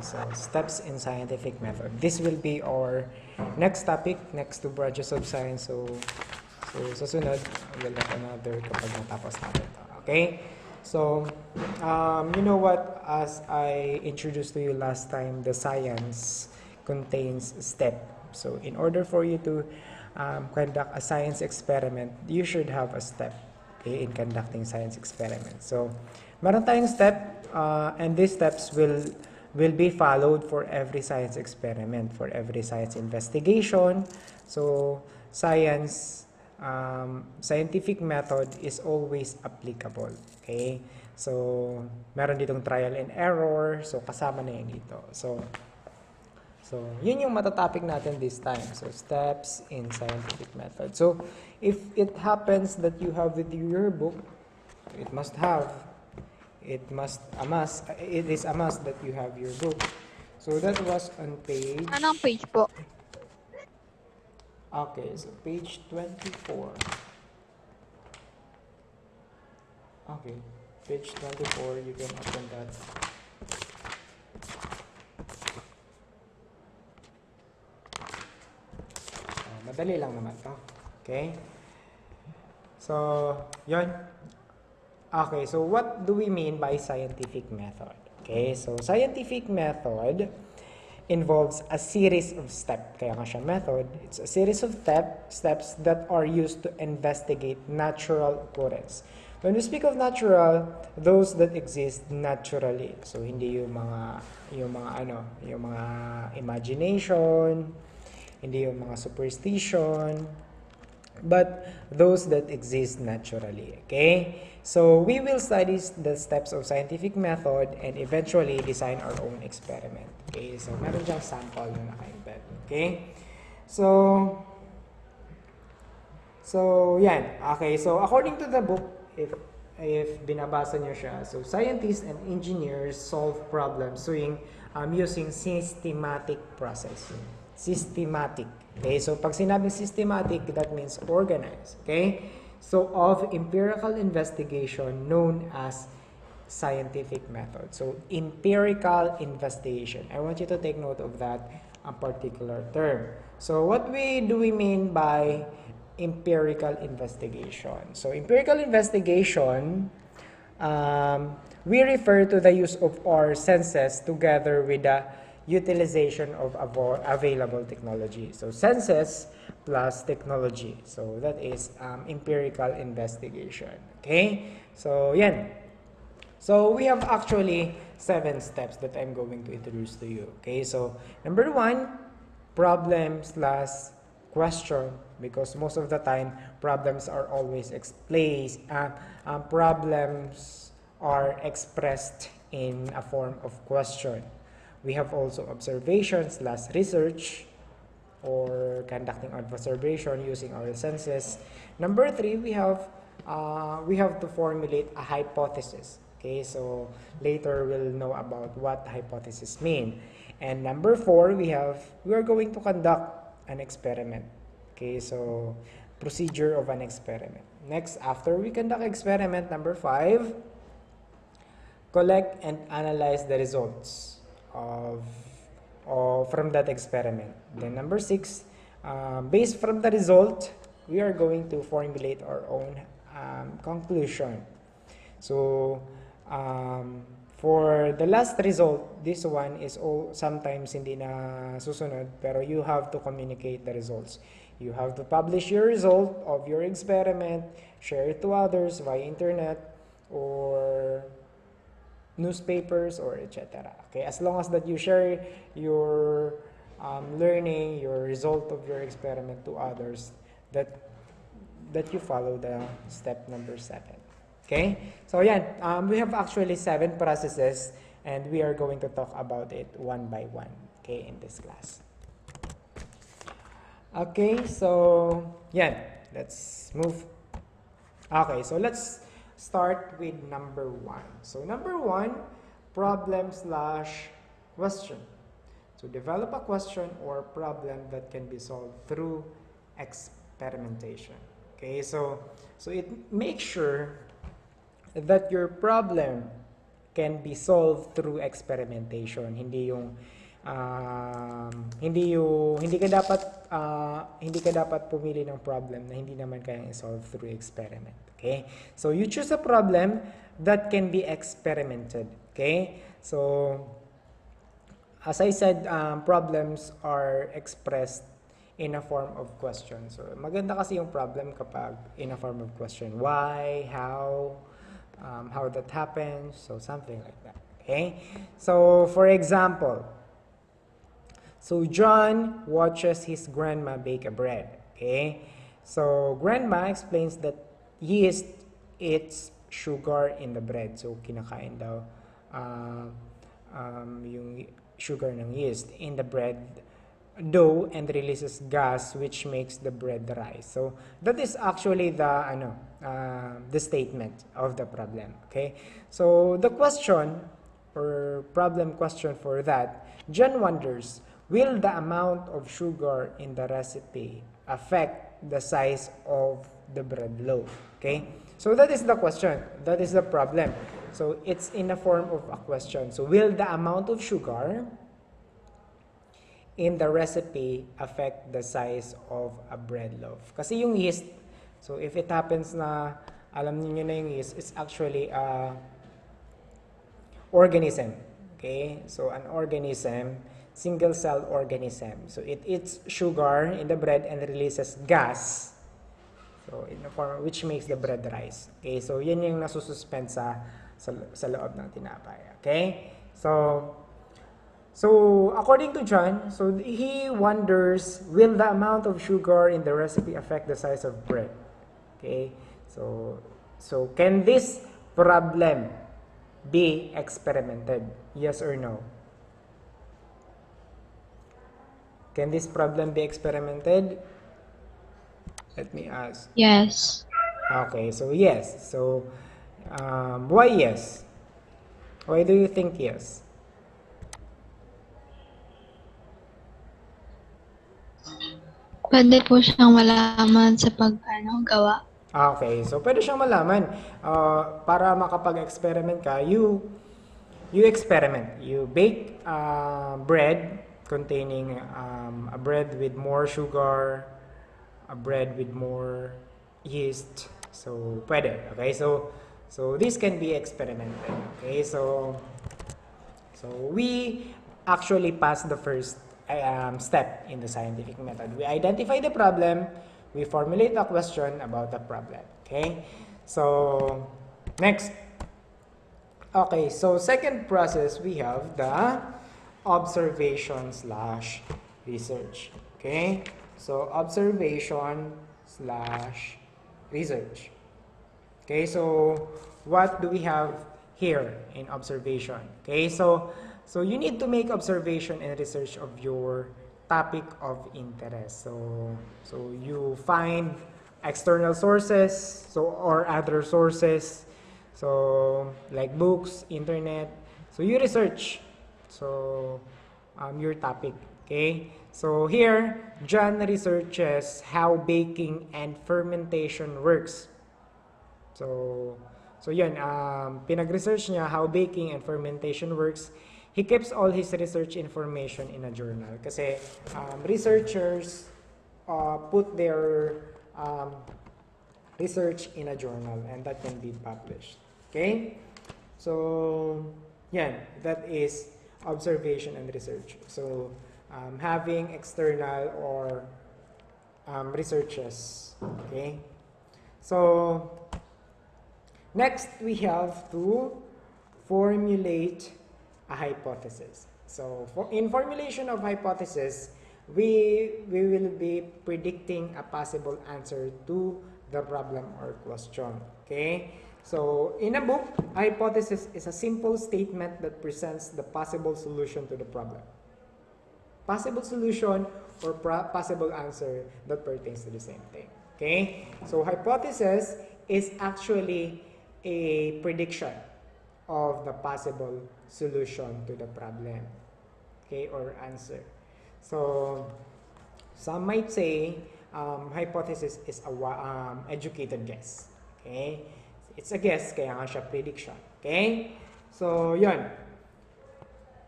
so steps in scientific method. This will be our next topic, next to branches of science. So sa sunod, we'll have another kapag natapos natin ito. Okay? So, you know what? As I introduced to you last time, the science contains step. So, in order for you to conduct a science experiment, you should have a step, okay, in conducting science experiments. So, meron tayong step, and these steps will be followed for every science experiment, for every science investigation. So, scientific method is always applicable. Okay? So, meron ditong trial and error. So, kasama na yan dito. So, yun yung matatopic natin this time. So, steps in scientific method. So, if it happens that you have with you your book, it is a must that you have your book. So, that was on page... Anong page po? Okay, so page 24. Okay, page 24, you can open that. Madali lang naman to. Okay? So, yun. Okay, so what do we mean by scientific method? Okay, so scientific method involves a series of steps. Kaya nga siya method. It's a series of steps that are used to investigate natural occurrence. When we speak of natural, those that exist naturally. So hindi yung mga imagination, hindi yung mga superstition, but those that exist naturally. Okay? So we will study the steps of scientific method and eventually design our own experiment. Okay? So meron diyang sample na naka-embed. Okay? So yan. Okay, so according to the book, if binabasa niyo siya, so scientists and engineers solve problems using systematic process. Systematic. Okay, so pag sinabing systematic, that means organized. Okay? So of empirical investigation known as scientific method. So empirical investigation. I want you to take note of that particular term. So what do we mean by empirical investigation? So empirical investigation, we refer to the use of our senses together with the utilization of available technology. So senses plus technology. So that is empirical investigation. Okay? So yan. So we have actually 7 steps that I'm going to introduce to you. Okay? So number 1, problem/question, because most of the time problems are always problems are expressed in a form of question. We have also observation/research, or conducting observation using our senses. Number 3, we have to formulate a hypothesis. Okay, so later we'll know about what hypothesis mean. And number 4, we are going to conduct an experiment. Okay, so procedure of an experiment. Next, after we conduct experiment, number 5, collect and analyze the results from that experiment. Then number 6, based from the result, we are going to formulate our own conclusion. So for the last result, this one is sometimes hindi na susunod, pero you have to communicate the results. You have to publish your result of your experiment, share it to others via internet or newspapers or etc. Okay, as long as that you share your learning, your result of your experiment to others, that you follow the step number 7. Okay, so yan, we have actually 7 processes and we are going to talk about it one by one, okay, in this class. Okay, so yan, let's move. Okay, so let's start with number 1. So number 1, problem/question. So develop a question or problem that can be solved through experimentation. Okay, so it makes sure that your problem can be solved through experimentation. Hindi ka dapat pumili ng problem na hindi naman kayang i-solve through experiment. Okay? So you choose a problem that can be experimented. Okay? So as I said, problems are expressed in a form of question. So maganda kasi yung problem kapag in a form of question. Why, how that happens, so something like that. Okay? So for example, so John watches his grandma bake a bread. Okay? So grandma explains that yeast eats sugar in the bread. So kinakain daw yung sugar ng yeast in the bread dough and releases gas which makes the bread rise. So that is actually the statement of the problem. Okay? So the question or problem question for that, John wonders, will the amount of sugar in the recipe affect the size of the bread loaf? Okay? So that is the question. That is the problem. So it's in the form of a question. So will the amount of sugar in the recipe affect the size of a bread loaf? Kasi yung yeast, so if it happens na alam niyo na yung yeast, it's actually a organism. Okay? So an organism, single cell organism. So it eats sugar in the bread and releases gas. So in the form which makes the bread rise. Okay? So yan yung nasususpend sa loob ng tinapay. Okay? So according to John, so he wonders, will the amount of sugar in the recipe affect the size of bread? Okay? So can this problem be experimented? Yes or no? Can this problem be experimented? Let me ask. Yes. Okay, so yes. So why yes? Why do you think yes? Pwede po siyang malaman sa gawa. Okay, so pwede siyang malaman. Para makapag-experiment ka, you experiment. You bake bread containing a bread with more sugar, a bread with more yeast. So pwede. Okay, so this can be experimented. Okay, so we actually passed the first step in the scientific method. We identify the problem, we formulate a question about the problem. Okay? So, next. Okay, so second process, we have the observation/research. Okay? So, observation/research. Okay, so what do we have here in observation? Okay, so you need to make observation and research of your topic of interest. So you find external sources, or other sources, so like books, internet. So you research your topic. Okay, so here John researches how baking and fermentation works. So yun, pinag-research niya how baking and fermentation works. He keeps all his research information in a journal. Kasi researchers put their research in a journal and that can be published. Okay? So, yan. That is observation and research. So, having external or researches. Okay? So, next, we have to formulate a hypothesis. So, in formulation of hypothesis, we will be predicting a possible answer to the problem or question. Okay? So, in a book, a hypothesis is a simple statement that presents the possible solution to the problem. Possible solution or possible answer that pertains to the same thing. Okay? So, hypothesis is actually a prediction of the possible solution to the problem, okay, or answer. So some might say hypothesis is a educated guess. Okay, it's a guess, kaya nga siya prediction. Okay, So, yun.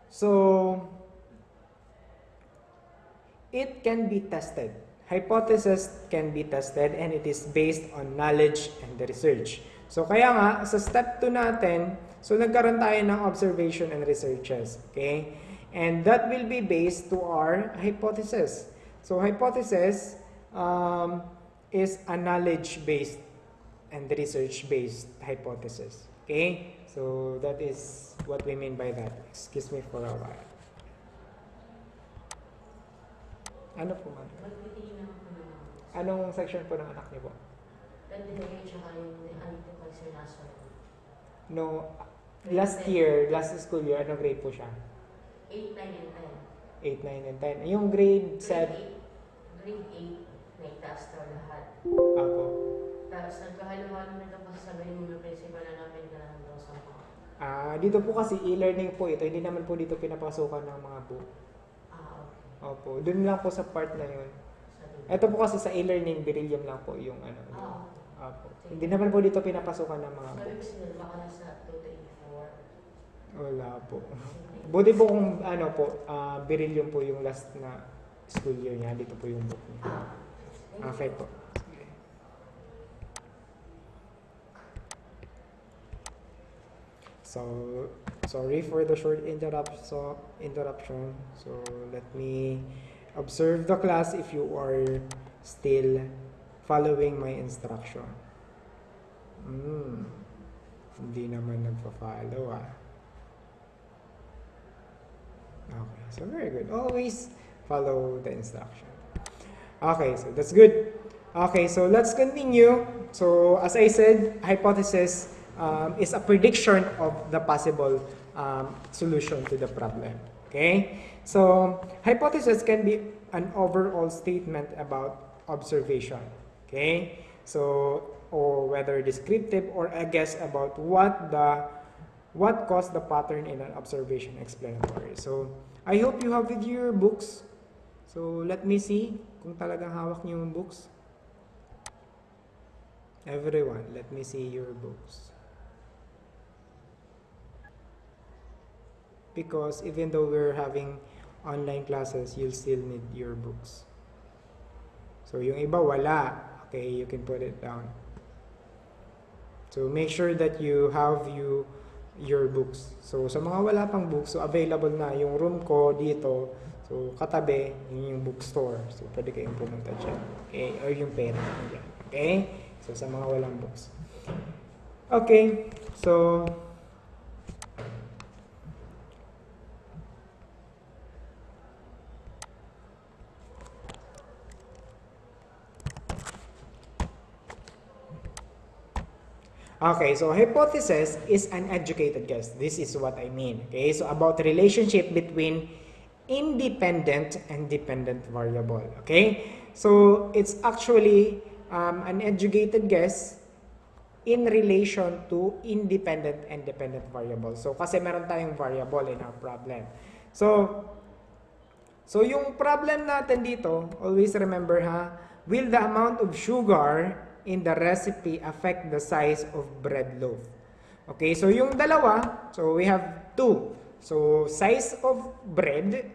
So, it can be tested. Hypothesis can be tested and it is based on knowledge and the research. So, kaya nga, sa step 2 natin, so nagkaroon tayo ng observation and researches. Okay? And that will be based to our hypothesis. So, hypothesis is a knowledge-based and research-based hypothesis. Okay? So, that is what we mean by that. Excuse me for a while. Ano po, ma'am? Magtitingin ako po ng Anong section po ng anak niyo po? Pwede tsaka yung anti-cancer nasa. No, last school year, anong grade po siya? 8, 9, and 8, 9, and 10. Yung grade 10. 7, Grade 8, may task na lahat. ako. Tapos nagkahalo-halo na ito kasi sabihin mo ng principal na namin na lang daw sa mga. Dito po kasi e-learning po ito. Hindi naman po dito pinapasukan ng mga book. Okay. Opo, dun lang po sa part na yun. Sabi Ito po kasi sa e-learning, beryllium lang po yung ano. okay. Opo. Hindi naman po dito pinapasukan ng mga Sabi book. ko sila, baka nasa 2 to 4. Wala po. Buti po kung ano po, beryllium po yung last na school year niya. Dito po yung book niya. Okay po. Sige. So, sorry for the short interruption. So, let me observe the class if you are still following my instruction. Hindi naman nagpa-follow Okay, so very good. Always follow the instruction. Okay, so that's good. Okay, so let's continue. So, as I said, hypothesis is a prediction of the possible solution to the problem. Okay? So, hypothesis can be an overall statement about observation. Okay? So, or whether descriptive or a guess about what caused the pattern in an observation explanatory. So, I hope you have with you your books. So, let me see kung talagang hawak niyo yung books. Everyone, let me see your books. Because even though we're having online classes, you'll still need your books. So, yung iba wala. Okay, you can put it down. So, make sure that you have your books. So, sa mga wala pang books, so available na yung room ko dito. So, katabi, yun yung bookstore. So, pwede kayong pumunta dyan. Okay? Or yung pera. Dyan. Okay? So, sa mga walang books. Okay. So, okay, so hypothesis is an educated guess. This is what I mean. Okay, so about the relationship between independent and dependent variable. Okay, so it's actually an educated guess in relation to independent and dependent variable. So kasi meron tayong variable in our problem. So yung problem natin dito, always remember will the amount of sugar in the recipe affect the size of bread loaf? Okay, so yung dalawa, so we have two. So size of bread,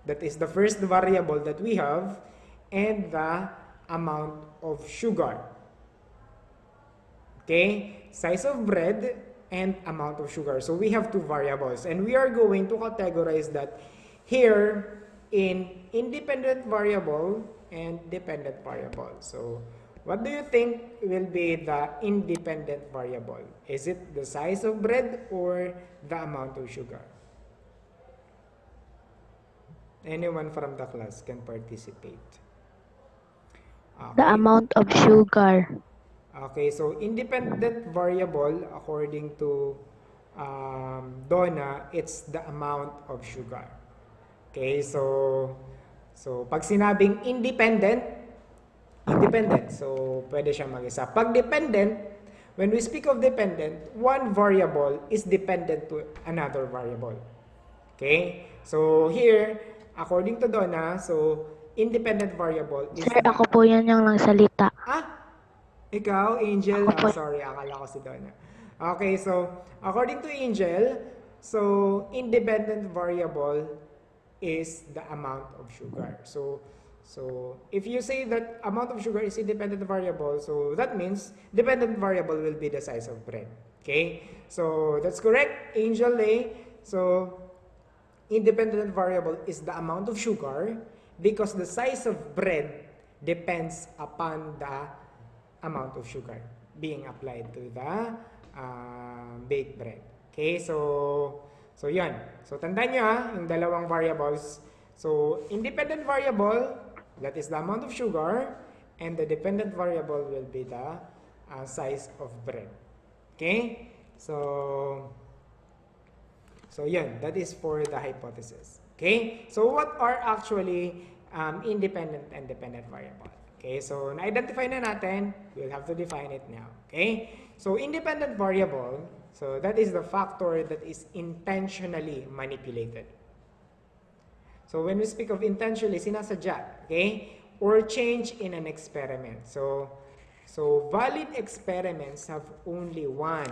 that is the first variable that we have, and the amount of sugar. Okay, size of bread and amount of sugar. So we have two variables, and we are going to categorize that here in independent variable and dependent variable. So what do you think will be the independent variable? Is it the size of bread or the amount of sugar? Anyone from the class can participate. Okay. The amount of sugar. Okay, so independent variable, according to Donna, it's the amount of sugar. Okay, so pag sinabing independent, so pwede siyang mag-isa. Pag dependent, when we speak of dependent, one variable is dependent to another variable. Okay, so here, according to Donna, so independent variable is... Sir, ako po yan yung nagsalita. Ikaw, Angel? Ako po. Sorry, akala ko si Donna. Okay, so according to Angel, so independent variable is the amount of sugar. So if you say that amount of sugar is independent variable, so that means dependent variable will be the size of bread. Okay? So that's correct, Angel Lay. So independent variable is the amount of sugar because the size of bread depends upon the amount of sugar being applied to the baked bread. Okay, so yan. So tandaan nyo yung dalawang variables. So independent variable, that is the amount of sugar, and the dependent variable will be the size of bread. Okay, so yan, that is for the hypothesis. Okay, so what are actually independent and dependent variable? Okay, so na-identify na natin, we'll have to define it now. Okay, so independent variable, so that is the factor that is intentionally manipulated. So when we speak of intentionally, sinasadya, okay, or change in an experiment. So valid experiments have only one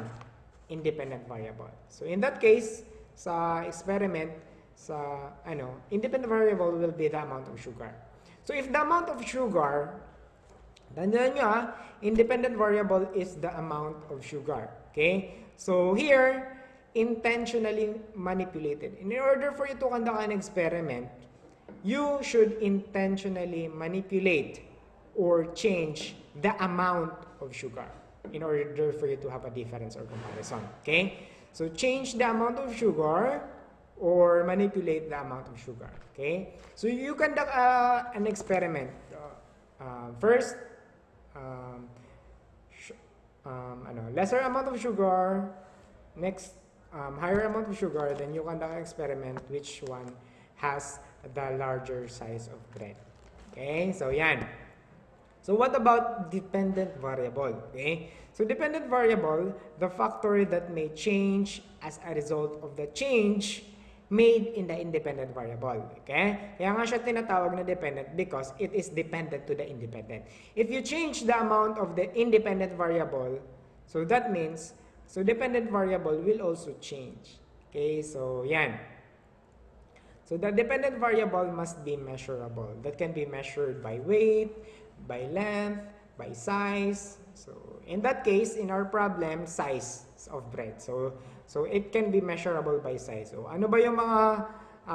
independent variable. So in that case, sa experiment, independent variable will be the amount of sugar. So if the amount of sugar, tandaan nyo independent variable is the amount of sugar. Okay? So here, intentionally manipulated. In order for you to conduct an experiment, you should intentionally manipulate or change the amount of sugar in order for you to have a difference or comparison. Okay? So change the amount of sugar or manipulate the amount of sugar. Okay? So you conduct an experiment. First, lesser amount of sugar. Next, higher amount of sugar. Then you conduct an experiment which one has the larger size of bread. Okay? So yan. So what about dependent variable? Okay? So dependent variable, the factor that may change as a result of the change made in the independent variable. Okay? Kaya nga siya tinatawag na dependent because it is dependent to the independent. If you change the amount of the independent variable, so that means, so dependent variable will also change. Okay? So yan. So the dependent variable must be measurable. That can be measured by weight, by length, by size. So in that case, in our problem, size of bread. So it can be measurable by size. So ano ba yung mga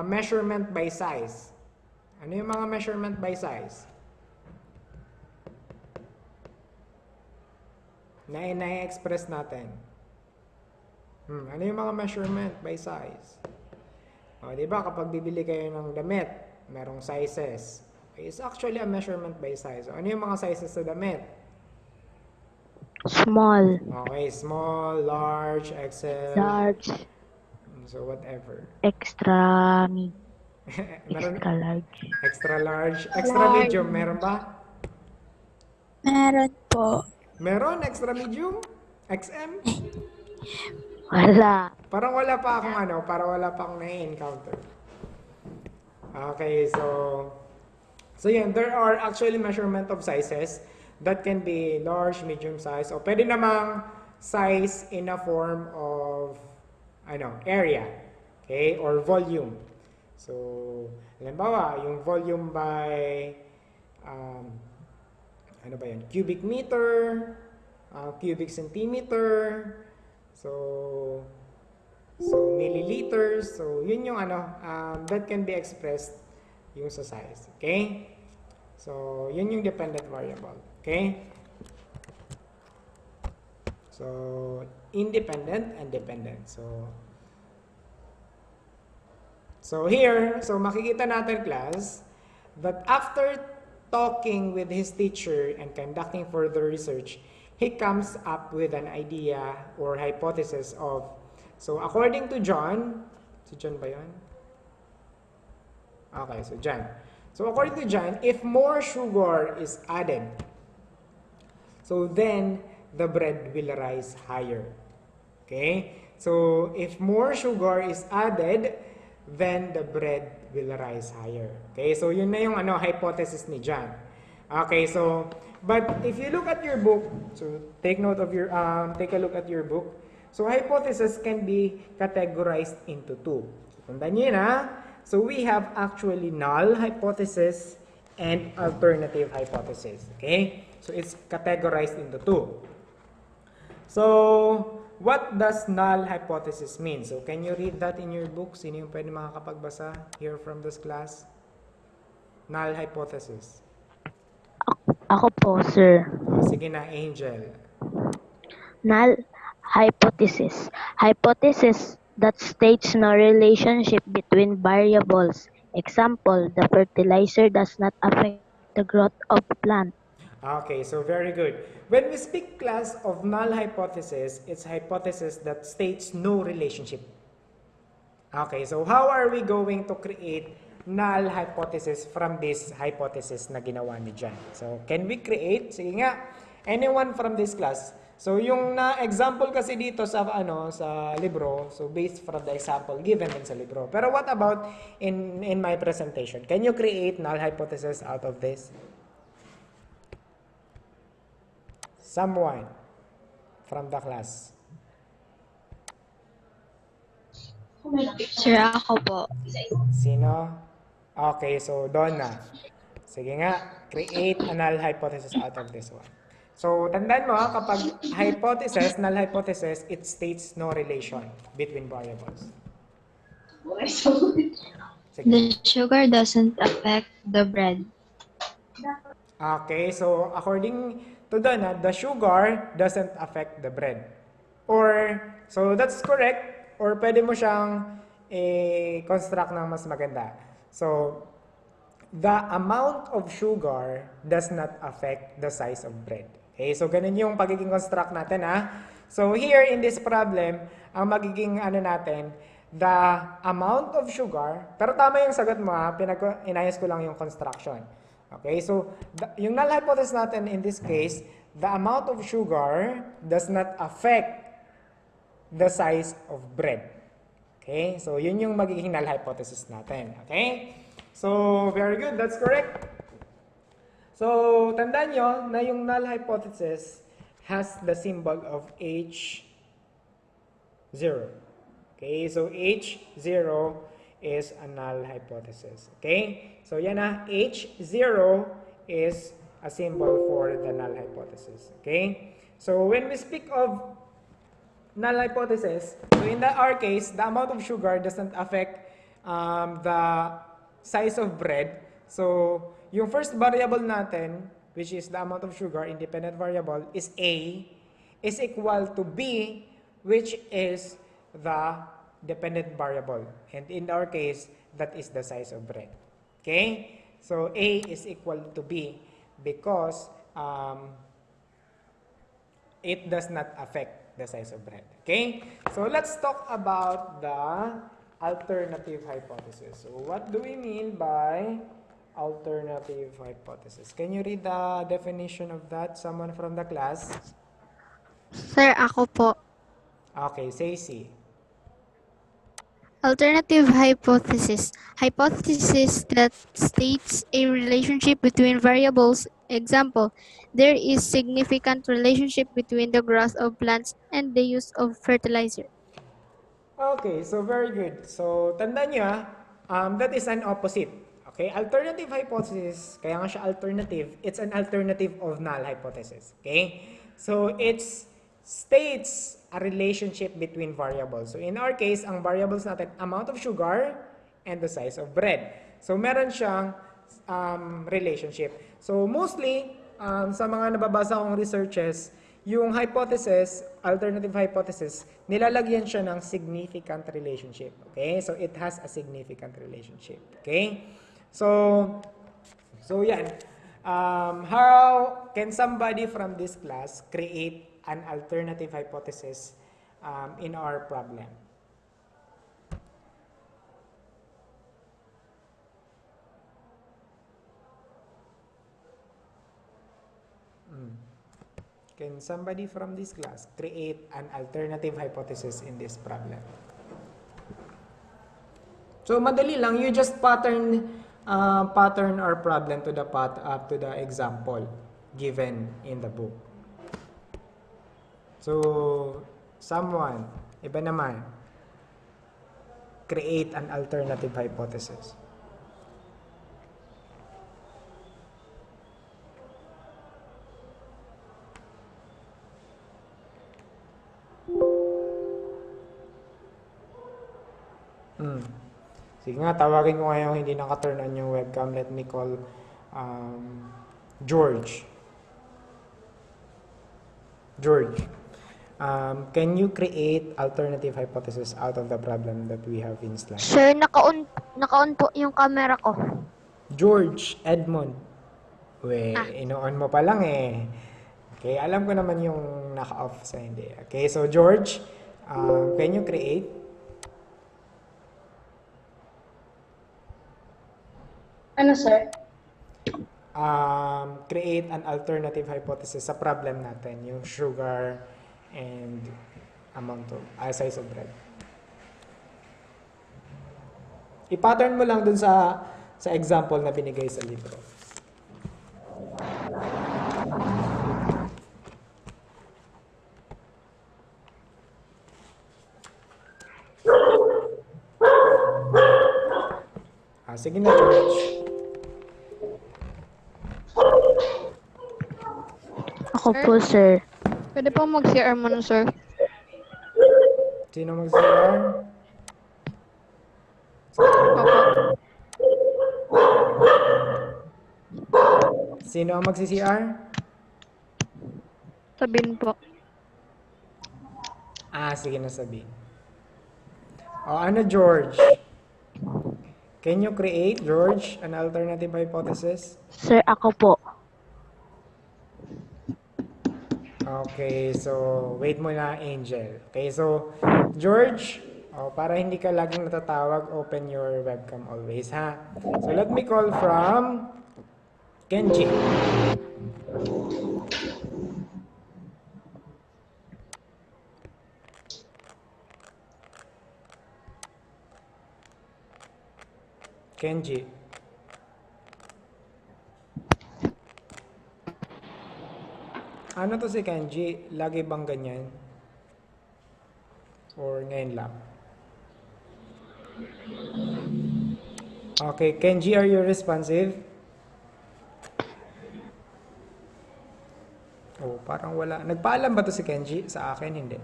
measurement by size? Ano yung mga measurement by size? Na-express natin. Ano yung mga measurement by size? O, di ba kapag bibili kayo ng damit, merong sizes. It's actually a measurement by size. So, ano yung mga sizes sa damit? Small. Okay, small, large, XL. Large. So whatever. Extra Meron, large. extra large. Extra medium, meron ba? Meron po. Meron? Extra medium? XM? Wala. Parang wala pa akong na-encounter. Okay, so yan, there are actually measurement of sizes that can be large, medium size, o pwede namang size in a form of area, okay, or volume. So, halimbawa, yung volume by cubic meter, cubic centimeter, so milliliters. So, yun yung that can be expressed yung sa size, okay? So, yun yung dependent variable. Okay? So, independent and dependent. So here, makikita natin class, that after talking with his teacher and conducting further research, he comes up with an idea or hypothesis of, so according to John, si John ba yun? Okay, so John. So according to John, if more sugar is added, so then the bread will rise higher. Okay? So if more sugar is added, then the bread will rise higher. Okay? So yun na yung hypothesis ni John. Okay, so but if you look at your book, so take a look at your book. So hypothesis can be categorized into two. Tandaan nyo yun, ha? So we have actually null hypothesis and alternative hypothesis. Okay? So it's categorized into two. So, what does null hypothesis mean? So, can you read that in your book? Sino yung pwede makakapagbasa here from this class? Null hypothesis. Ako po, sir. O, sige na, Angel. Null hypothesis. Hypothesis that states no relationship between variables. Example, the fertilizer does not affect the growth of plant. Okay, so very good. When we speak class of null hypothesis, it's hypothesis that states no relationship. Okay, so how are we going to create null hypothesis from this hypothesis na ginawa ni John? So, can we create? Sige nga, anyone from this class? So, yung na-example kasi dito sa sa libro, so based from the example given din sa libro. Pero what about in my presentation? Can you create null hypothesis out of this? Someone from the class. Sir, ako po. Sino? Okay, so Donna. Sige nga, create a null hypothesis out of this one. So, tandaan mo, kapag hypothesis, null hypothesis, it states no relation between variables. Sige. The sugar doesn't affect the bread. Okay, so according to Donna, the sugar doesn't affect the bread. Or, so that's correct, or pwede mo siyang construct ng mas maganda. So, the amount of sugar does not affect the size of bread. Okay, so ganun yung pagiging construct natin, ha. So here in this problem, ang magiging natin, the amount of sugar, pero tama yung sagot mo, ha, inayos ko lang yung construction. Okay, so yung null hypothesis natin in this case, the amount of sugar does not affect the size of bread. Okay, so yun yung magiging null hypothesis natin. Okay, so very good, that's correct. So, tandaan nyo na yung null hypothesis has the symbol of H0. Okay, so H0 is a null hypothesis. Okay, so yan na, H0 is a symbol for the null hypothesis. Okay, so when we speak of null hypothesis, so in our case, the amount of sugar doesn't affect the size of bread. So, yung first variable natin, which is the amount of sugar, independent variable, is A, is equal to B, which is the dependent variable. And in our case, that is the size of bread. Okay? So, A is equal to B because it does not affect the size of bread. Okay? So, let's talk about the alternative hypothesis. So, what do we mean by alternative hypothesis? Can you read the definition of that? Someone from the class? Sir, ako po. Okay, Stacy. Alternative hypothesis. Hypothesis that states a relationship between variables. Example, there is significant relationship between the growth of plants and the use of fertilizer. Okay, so very good. So, tandaan nyo, that is an opposite. Okay, alternative hypothesis, kaya nga siya alternative, it's an alternative of null hypothesis. Okay, so it states a relationship between variables. So in our case, ang variables natin, amount of sugar and the size of bread. So meron siyang relationship. So mostly, sa mga nababasa kong researches, yung hypothesis, alternative hypothesis, nilalagyan siya ng significant relationship. Okay, so it has a significant relationship. Okay. So yan. How can somebody from this class create an alternative hypothesis in our problem? Can somebody from this class create an alternative hypothesis in this problem? So madali lang, you just pattern our problem to the example given in the book. So Someone, iba naman. Create an alternative hypothesis. Sige nga, tawagin ko ngayon hindi naka-turn on yung webcam. Let me call George. George, can you create alternative hypothesis out of the problem that we have in slide? Sir, naka-on po yung camera ko. George Edmond. Ino-on mo pa lang eh. Okay, alam ko naman yung naka-off sa hindi. Okay, so George, can you create? Ano, sir? Create an alternative hypothesis sa problem natin, yung sugar and amount of size of bread. I-pattern mo lang dun sa example na binigay sa libro. Sige na, George. Ako po, sir. Pwede po mag-CR muna, sir. Sino mag-CR? Opo. Sino ang mag-CR? Sabihin po. Sige na sabihin. Ano, George? Can you create, George, an alternative hypothesis? Sir, ako po. Okay, so wait muna, Angel. Okay, so George, para hindi ka laging natatawag, open your webcam always, ha? So let me call from Kenji. Kenji. Ano to si Kenji? Lagi bang ganyan? Or ngayon lang? Okay, Kenji, are you responsive? Parang wala. Nagpaalam ba to si Kenji? Sa akin, hindi.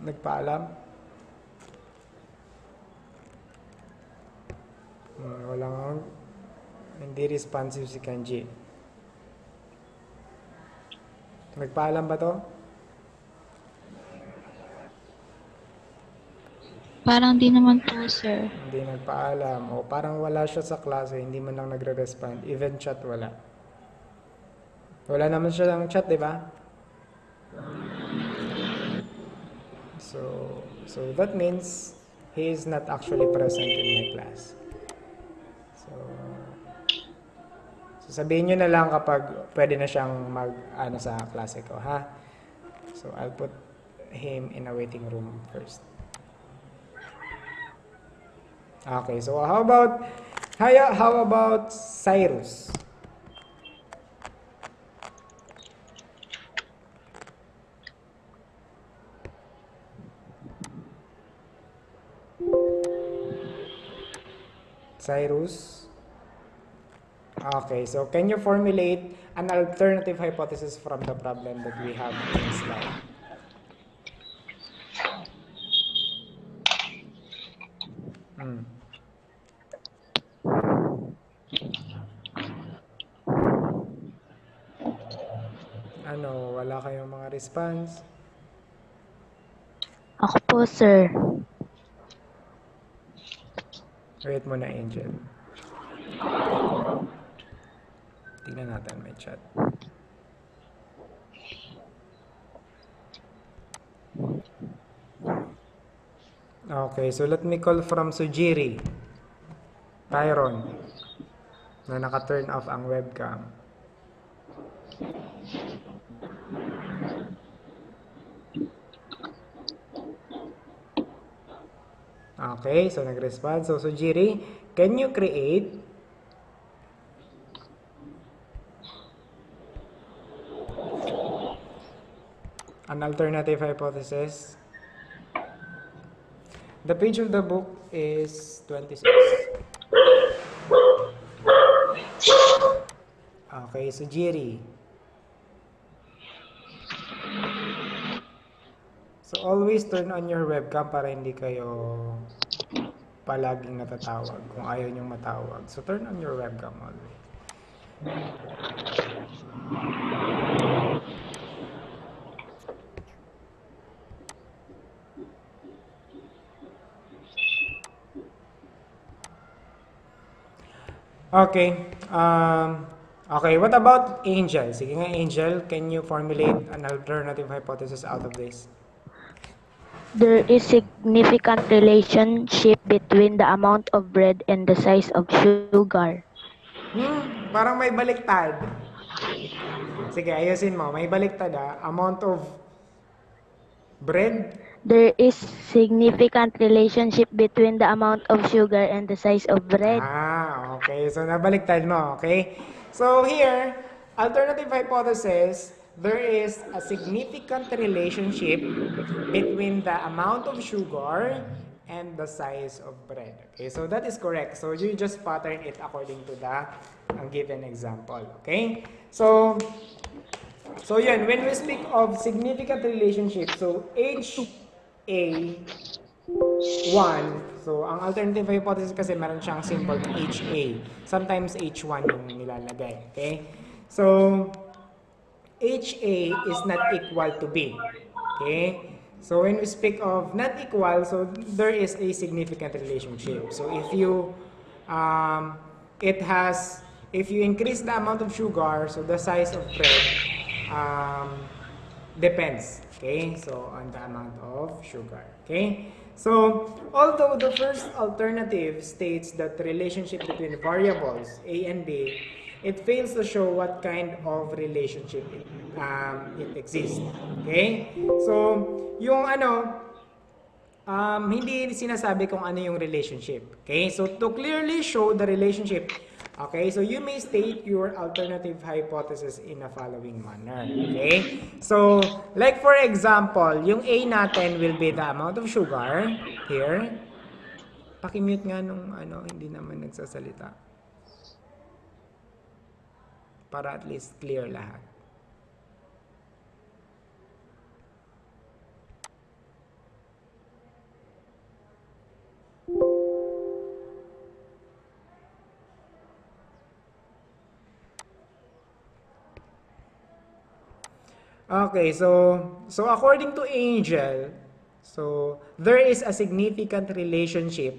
Nagpaalam? Wala nga. Hindi responsive si Kenji. Nagpaalam ba to? Parang di naman po, sir. Hindi nagpaalam. Parang wala siya sa klase. Hindi man lang nagre-respond. Even chat, wala. Wala naman siya ng chat, di ba? So that means he is not actually present in my class. So sabihin nyo na lang kapag pwede na siyang mag-ano sa klase ko, ha? So I'll put him in a waiting room first. Okay, so how about Cyrus? Cyrus? Okay, so can you formulate an alternative hypothesis from the problem that we have in this slide? Ano, wala kayong mga response? Ako po, sir. Wait muna, Angel. Tingnan natin may chat. Okay, so let me call from Sujiri. Tyron. Na naka-turn off ang webcam. Okay, so nag-respond. So Sujiri, can you create an alternative hypothesis. The page of the book is 26. Okay, so Jerry. So always turn on your webcam para hindi kayo palaging natatawag kung ayaw niyong matawag. So turn on your webcam always. Okay. Okay, what about Angel? Sige nga, Angel, can you formulate an alternative hypothesis out of this? There is significant relationship between the amount of bread and the size of sugar. Parang may baliktad. Sige, ayusin mo. May baliktad amount of bread. There is significant relationship between the amount of sugar and the size of bread. Okay. So, nabaliktad mo. Okay? So, here, alternative hypothesis, there is a significant relationship between the amount of sugar and the size of bread. Okay? So, that is correct. So, you just pattern it according to the given example. Okay? So yun, when we speak of significant relationship, so HA1, so ang alternative hypothesis kasi meron siyang symbol na HA. Sometimes H1 yung nilalagay. Okay? So, HA is not equal to B. Okay? So, when we speak of not equal, so there is a significant relationship. So, if you, if you increase the amount of sugar, so the size of bread, depends, okay, so on the amount of sugar. Okay, so although the first alternative states that the relationship between variables A and B, it fails to show what kind of relationship it exists. Okay, so yung hindi sinasabi kung ano yung relationship. Okay, so to clearly show the relationship, okay, so you may state your alternative hypothesis in a following manner. Okay? So, like for example, yung A natin will be the amount of sugar here. Paki-mute nga nung hindi naman nagsasalita. Para at least clear lahat. Okay, so according to Angel, so there is a significant relationship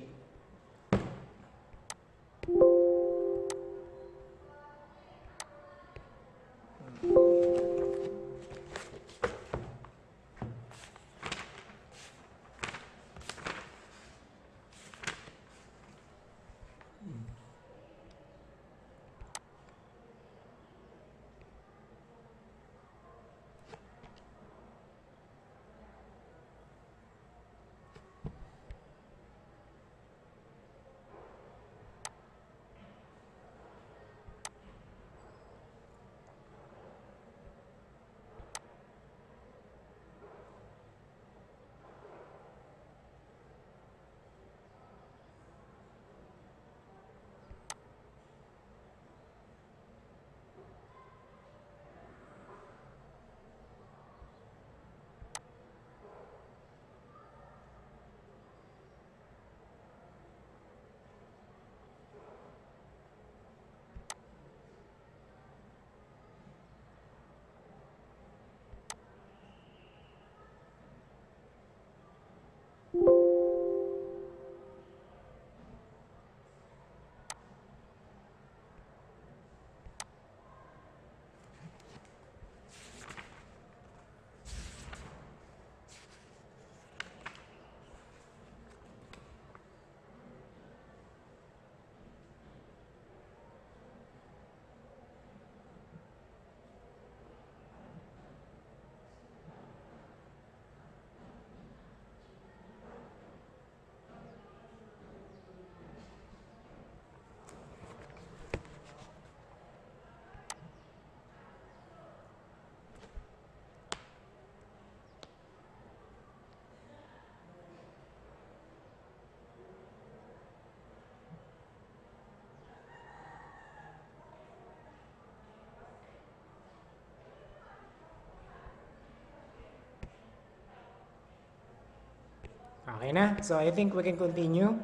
Okay na? So I think we can continue.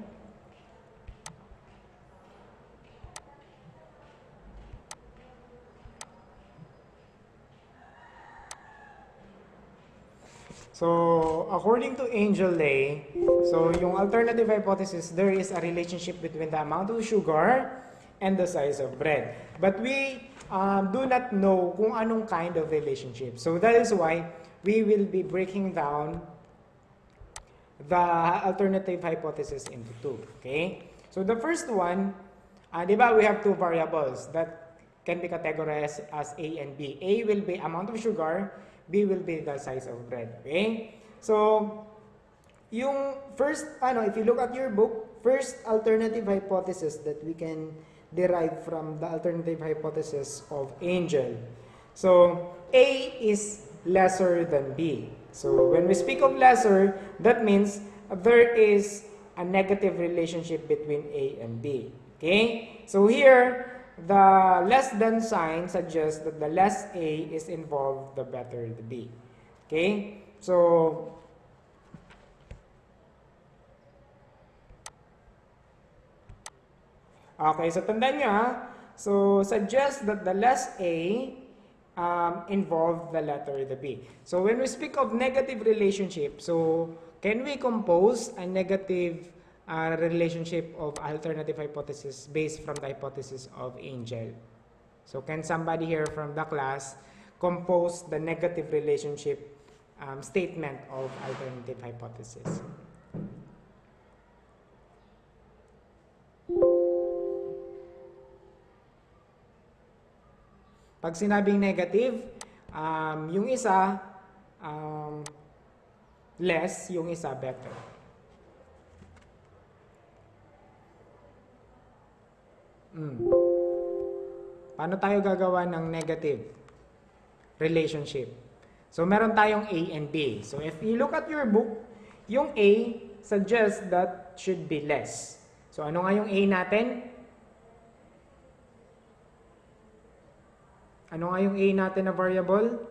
So, according to Angel Lay, so yung alternative hypothesis, there is a relationship between the amount of sugar and the size of bread. But we do not know kung anong kind of relationship. So that is why we will be breaking down the alternative hypothesis into two. Okay? So the first one, di ba, we have two variables that can be categorized as A and B. A will be amount of sugar, B will be the size of bread. Okay? So, yung first, if you look at your book, first alternative hypothesis that we can derive from the alternative hypothesis of Angel. So, A is lesser than B. So, when we speak of lesser, that means there is a negative relationship between A and B. Okay? So, here, the less than sign suggests that the less A is involved, the better the B. Okay? So, tandaan nyo ha. So, suggest that the less A involved the letter the B. So, when we speak of negative relationship, so, can we compose a negative relationship of alternative hypothesis based from the hypothesis of Angel? So, can somebody here from the class compose the negative relationship statement of alternative hypothesis? Pag sinabing negative, yung isa less, yung isa better. Paano tayo gagawa ng negative relationship? So, meron tayong A and B. So, if you look at your book, yung A suggests that should be less. So, ano nga yung A natin? Ano nga yung A natin na variable?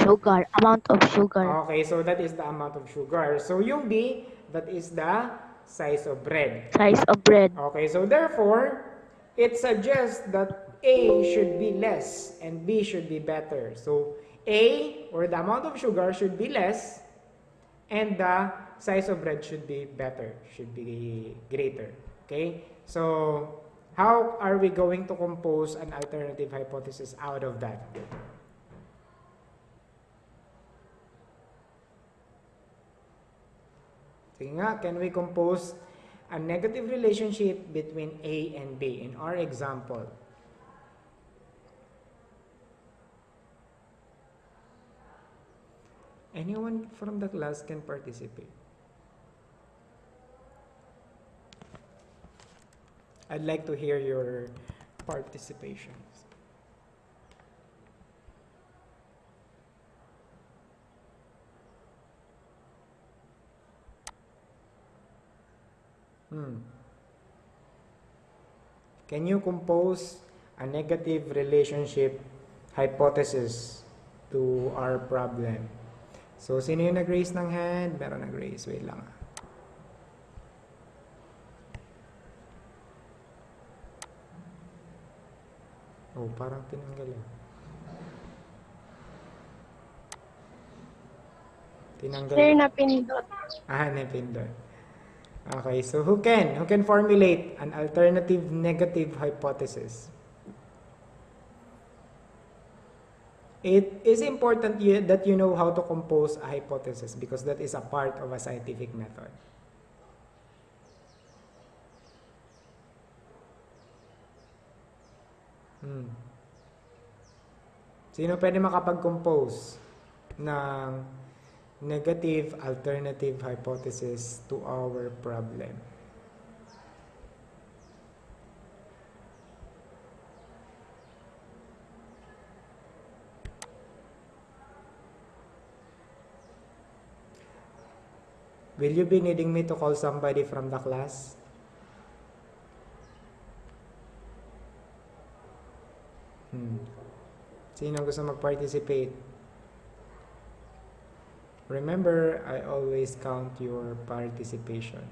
Sugar, amount of sugar. Okay, so that is the amount of sugar. So, yung B, that is the size of bread. Size of bread. Okay, so therefore, it suggests that A should be less and B should be better. So, A, or the amount of sugar, should be less and the size of bread should be better, should be greater. Okay? So, how are we going to compose an alternative hypothesis out of that? Sige nga, can we compose a negative relationship between A and B in our example? Anyone from the class can participate. I'd like to hear your participations. Can you compose a negative relationship hypothesis to our problem? So, sino yung nag-raise ng hand? Meron nag-raise. Wait lang. Oh, parang tinanggal eh. Tinanggal. Sir, napindot. Napindot. Okay, so who can formulate an alternative negative hypothesis? It is important that you know how to compose a hypothesis because that is a part of a scientific method. Sino pwede makapag-compose ng negative alternative hypothesis to our problem? Will you be needing me to call somebody from the class? Sino gusto mag-participate? Remember, I always count your participation.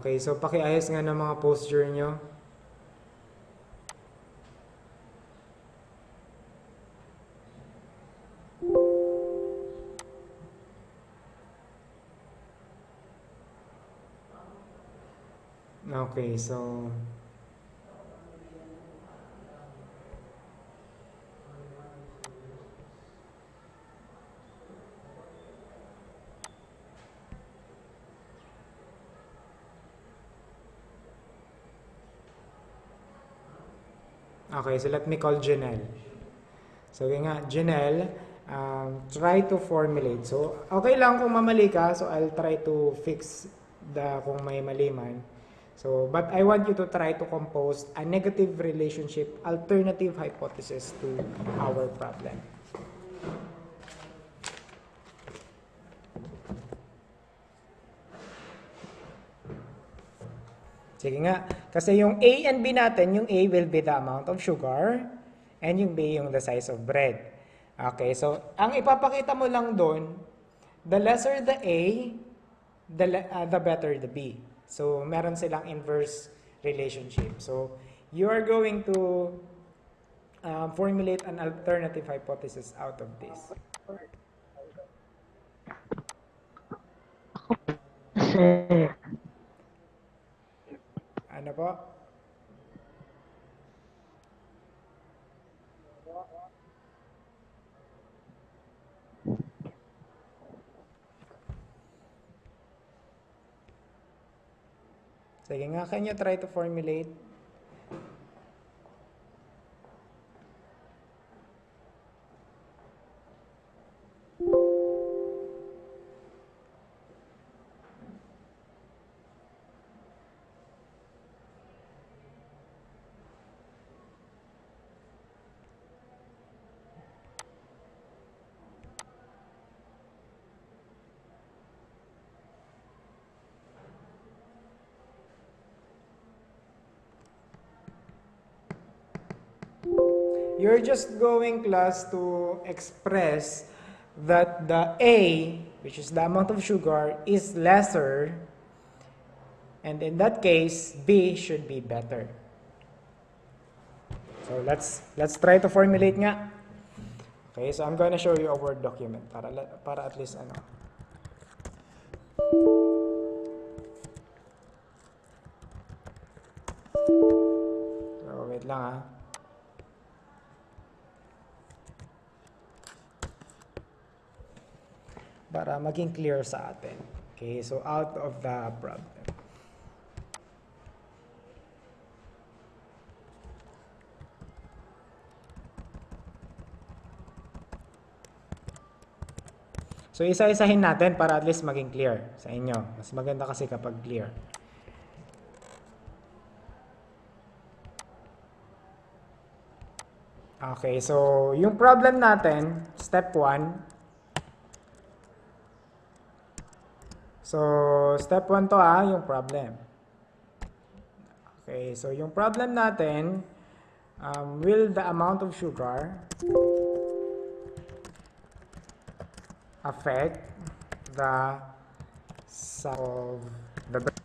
Okay, so pakiayos nga ng mga posture nyo. Okay, so okay, so let me call Janelle. So, okay nga, Janelle, try to formulate. So, okay lang kung mamali ka. So, I'll try to fix kung may mali man. So, but I want you to try to compose a negative relationship alternative hypothesis to our problem. Sige nga. Kasi yung A and B natin, yung A will be the amount of sugar and yung B yung the size of bread. Okay, so ang ipapakita mo lang doon, the lesser the A, the better the B. So meron silang inverse relationship. So you are going to formulate an alternative hypothesis out of this. Sir. Ano po? Sige nga, can you try to formulate? You're just going, class, to express that the A, which is the amount of sugar, is lesser, and in that case, B should be better. So let's try to formulate nga. Okay, so I'm going to show you a Word document para at least ano. So wait lang ha. Para maging clear sa atin. Okay, so out of the problem. So isa-isahin natin para at least maging clear sa inyo. Mas maganda kasi kapag clear. Okay, so yung problem natin, step 1. So, step 1 to yung problem. Okay, so yung problem natin, will the amount of sugar affect the size of the bread?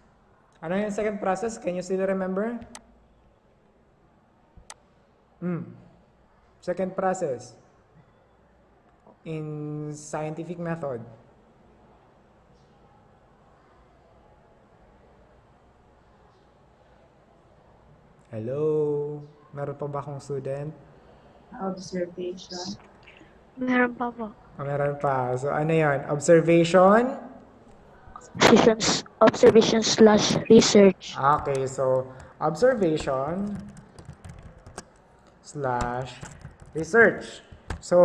Ano yung second process? Can you still remember? Second process in scientific method. Hello? Meron pa ba akong student? Observation. Meron pa po. Meron pa. So, ano yun? Observation? Observation/research. Okay, so, observation / research. So,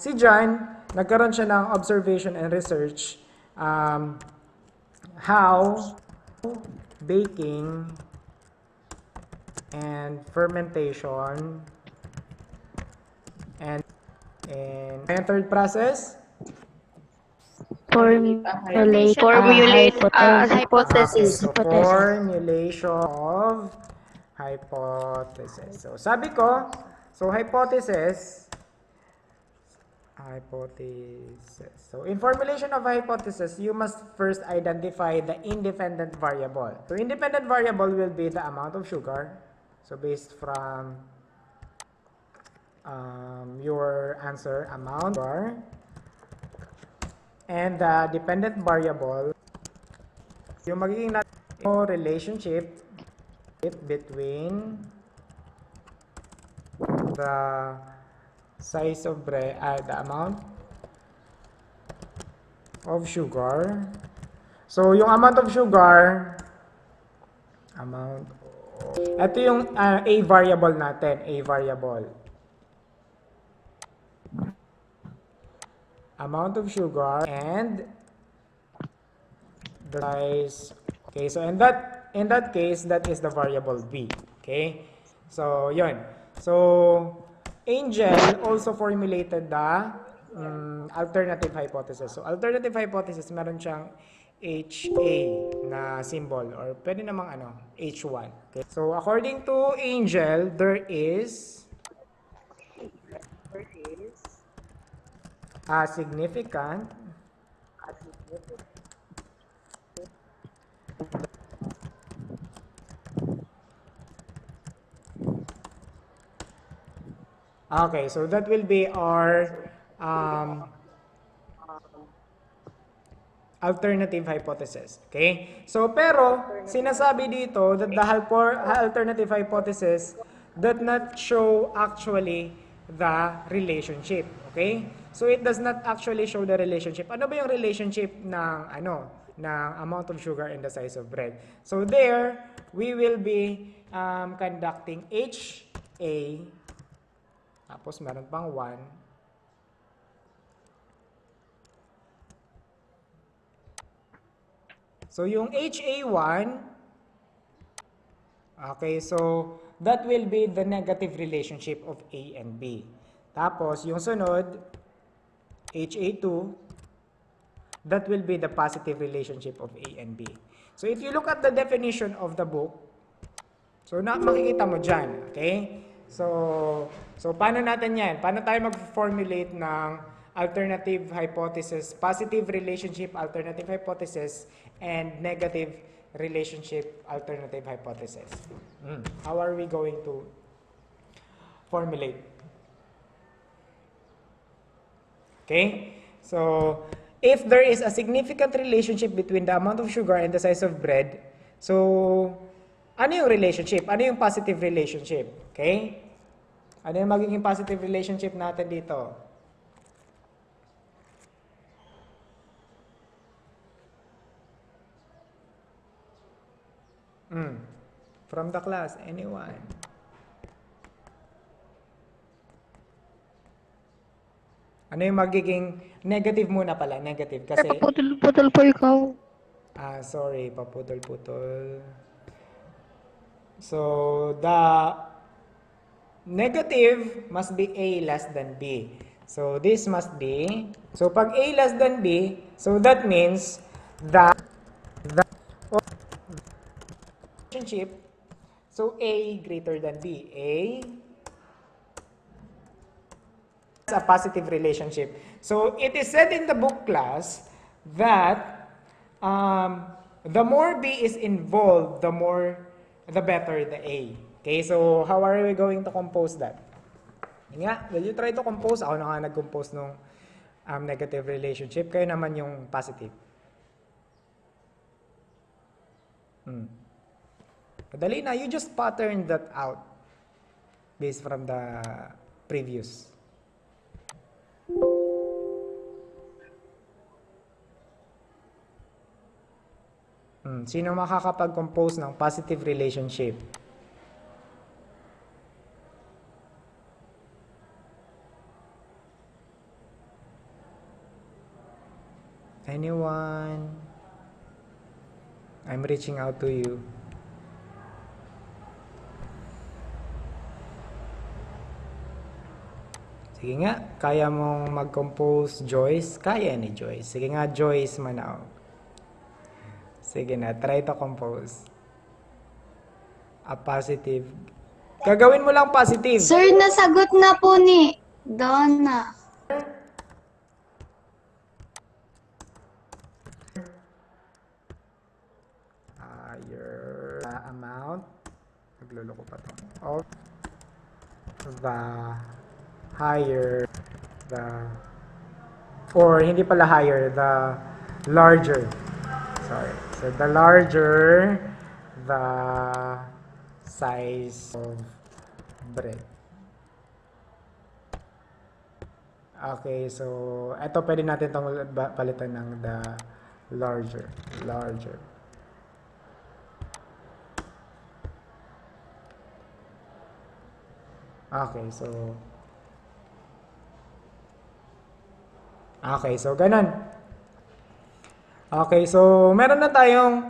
si John, nagkaroon siya ng observation and research. How baking and fermentation, and yung third process? Formulate Okay, Hypothesis. so formulation of hypothesis. So sabi ko, so hypothesis. So in formulation of hypothesis, you must first identify the independent variable. So independent variable will be the amount of sugar. So based from your answer, amount of sugar. And the dependent variable, yung magiging relationship between the size of bread, the amount of sugar. So yung amount of sugar, ito yung a variable natin, a variable. Amount of sugar and the size. Okay, so in that case, that is the variable b. Okay, so yun. So Angel also formulated the alternative hypothesis. So alternative hypothesis, meron siyang HA na symbol, or pwede namang H1. Okay, so according to Angel, there is a significant okay, so that will be our alternative hypothesis. Okay? So, pero, sinasabi dito that the alternative hypothesis does not show actually the relationship. Okay? So, it does not actually show the relationship. Ano ba yung relationship ng amount of sugar and the size of bread? So, there, we will be conducting HA, tapos meron pang 1, so, yung HA1, okay, so, that will be the negative relationship of A and B. Tapos, yung sunod, HA2, that will be the positive relationship of A and B. So, if you look at the definition of the book, so, makikita mo dyan, okay? So paano natin yan? Paano tayo mag-formulate ng alternative hypothesis, positive relationship alternative hypothesis, and negative relationship alternative hypothesis? How are we going to formulate? Okay? So, if there is a significant relationship between the amount of sugar and the size of bread, so, ano yung relationship? Ano yung positive relationship? Okay? Ano yung magiging positive relationship natin dito? From the class, anyone? Ano yung magiging negative muna pala? Negative kasi... Paputol po ikaw. Sorry, paputol-putol. So, the negative must be A less than B. So, this must be... So, pag A less than B, so that means the relationship, so A greater than B. A is a positive relationship. So, it is said in the book class that the more B is involved, the better the A. Okay, so how are we going to compose that? Yun nga, will you try to compose? Ako na nga nag-compose nung negative relationship. Kayo naman yung positive. Madali na, you just pattern that out based from the previous. Sino makakapag-compose ng positive relationship? Anyone? I'm reaching out to you. Sige nga, kaya mong mag-compose, Joyce? Kaya ni Joyce. Sige nga, Joyce Manaw. Sige na, try to compose. A positive. Gagawin mo lang positive. Sir, nasagot na po ni Donna. Higher amount. Nagluloko pa to. Of the higher the or hindi pala higher, the larger. Sorry. So the larger the size of bread. Okay, so ito pwede natin itong palitan ng the larger. Okay, so ganun. Okay, so meron na tayong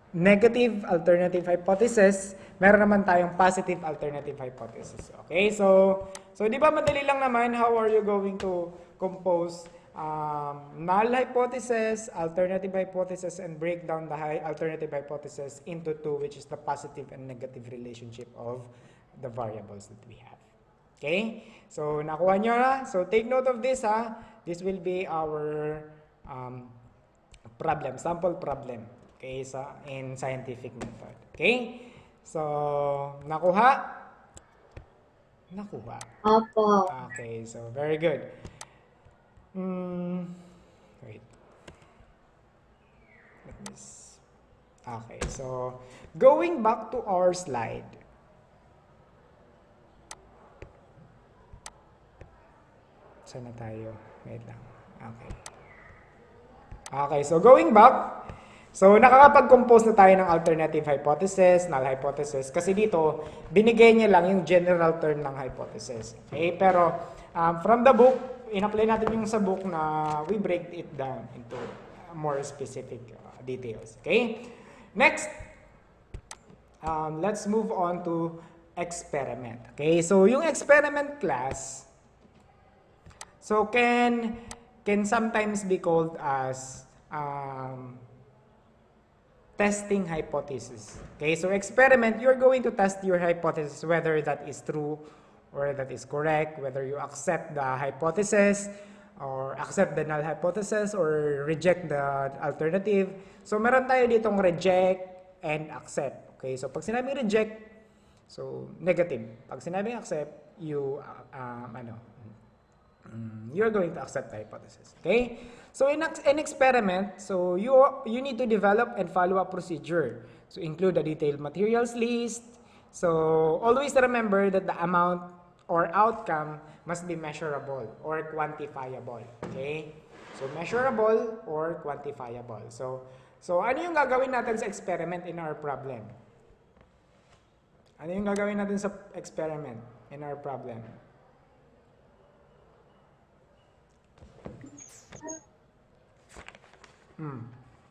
negative alternative hypothesis, meron naman tayong positive alternative hypothesis. Okay, so di ba madali lang naman, how are you going to compose null hypothesis, alternative hypothesis, and break down the alternative hypothesis into two, which is the positive and negative relationship of the variables that we have. Okay, so nakuha nyo na. So take note of this, ha. This will be our problem, sample problem. Okay, in scientific method. Okay? So, nakuha? Opo. Okay, so very good. Wait. Okay, so going back to our slide. Saan na tayo? Wait lang. Okay, so going back, so nakakapag-compose na tayo ng alternative hypothesis, null hypothesis, kasi dito, binigay niya lang yung general term ng hypothesis. Okay, pero from the book, in-apply natin yung sa book na we break it down into more specific details. Okay, next, let's move on to experiment. Okay, so yung experiment class, so can sometimes be called as testing hypothesis. Okay, so experiment, you're going to test your hypothesis, whether that is true or that is correct, whether you accept the hypothesis or accept the null hypothesis or reject the alternative. So meron tayo ditong reject and accept. Okay, so pag sinabing reject, so negative. Pag sinabing accept, you're going to accept the hypothesis. Okay? So in an experiment, so you need to develop and follow a procedure. So include a detailed materials list. So always remember that the amount or outcome must be measurable or quantifiable. Okay? So measurable or quantifiable. So ano yung gagawin natin sa experiment in our problem? Ano yung gagawin natin sa experiment in our problem?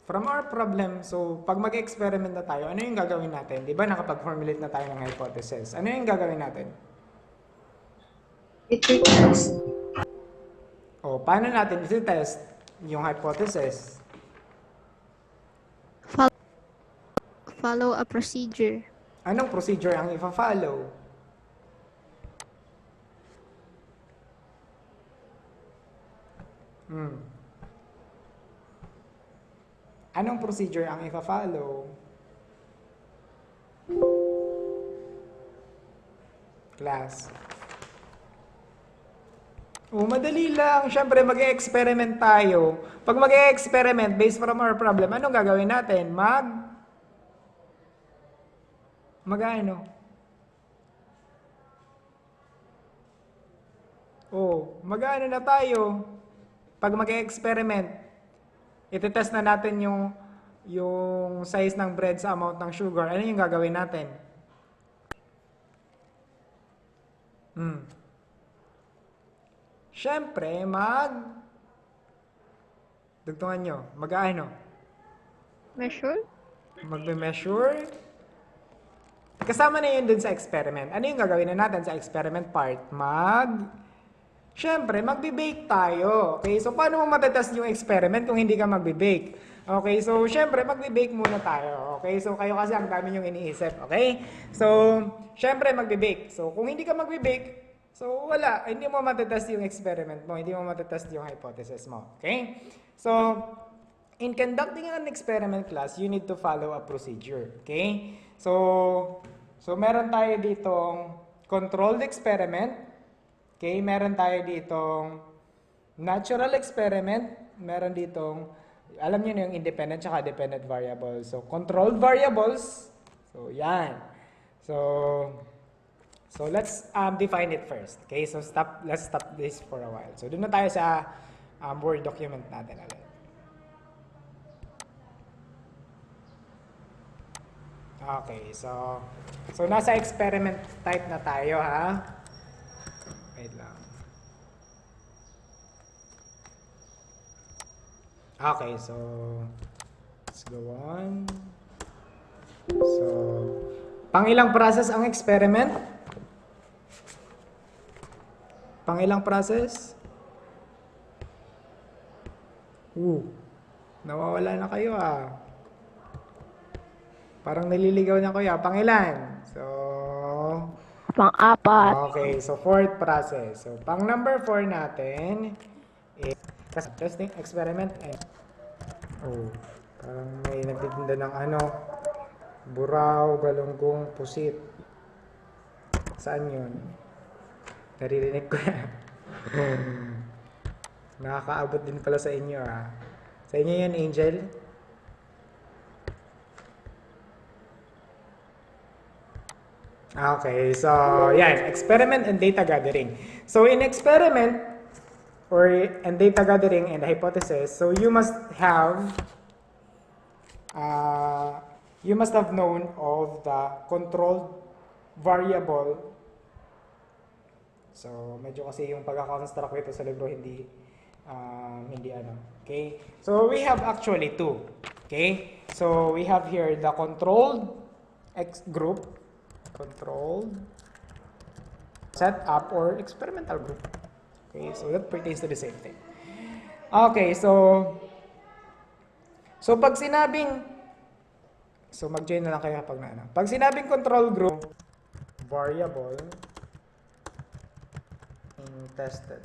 From our problem, so pag mag-experiment na tayo, ano yung gagawin natin? Di ba nakapag-formulate na tayo ng hypothesis? Ano yung gagawin natin? Iti-test. O, paano natin iti-test yung hypothesis? Follow a procedure. Anong procedure ang ipa-follow? Anong procedure ang ipa-follow? Class. Madali lang. Siyempre, mag-e-experiment tayo. Pag mag-e-experiment based from our problem, anong gagawin natin? Mag-ano? Mag-ano na tayo? Pag mag-e-experiment, iti-test na natin yung size ng bread sa amount ng sugar. Ano yung gagawin natin? Siyempre, dugtungan nyo, mag-ano? Measure? Magme-measure. kasama na yun dun sa experiment. Ano yung gagawin na natin sa experiment part? Siyempre, magbe-bake tayo. Okay, so paano mo matatest yung experiment kung hindi ka magbe-bake? Okay, so siyempre, magbe-bake muna tayo. Okay, so kayo kasi ang dami yung iniisip. Okay, so siyempre, magbe-bake. So kung hindi ka magbe-bake, so wala, hindi mo matatest yung experiment mo, hindi mo matatest yung hypothesis mo. Okay, so in conducting an experiment class, you need to follow a procedure. Okay, so meron tayo ditong controlled experiment. Okay, meron tayo ditong natural experiment, meron ditong, alam niyo na yung independent at dependent variables. So, controlled variables, so yan. So let's define it first. Okay, so let's stop this for a while. So, doon na tayo sa Word document natin ulit. Okay, so nasa experiment type na tayo, ha? Wait lang. Okay, so let's go on. So, pangilang process ang experiment? Pangilang process? Nawawala na kayo Parang naliligaw na kayo Pangilan? So, Pang-apat. okay, so fourth process. So, pang number 4 natin is testing experiment and parang may nagtitinda ng buraw, galunggong, pusit. Saan yun? Naririnig ko na. Nakakaabot din pala sa inyo Sa inyo yun, Angel? Okay, so yan, experiment and data gathering. So in experiment and data gathering and hypothesis, so you must have known of the controlled variable. So medyo kasi yung pagka-construct ito sa libro hindi Okay? So we have actually two. Okay? So we have here the controlled group, controlled setup or experimental group. Okay, so that pertains to the same thing. Okay, so pag sinabing mag-join na lang kayo kapag pag sinabing control group variable tested.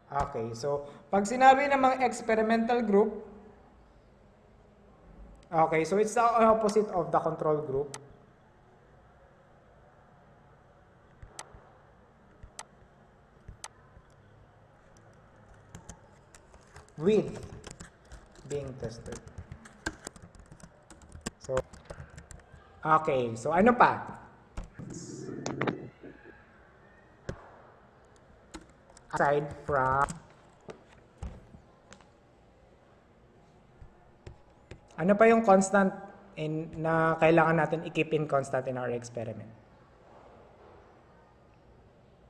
Okay, so pag sinabi namang experimental group, okay, so it's the opposite of the control group. With being tested. So, okay, so ano pa? Aside from ano pa yung constant na kailangan natin i-keep in constant in our experiment?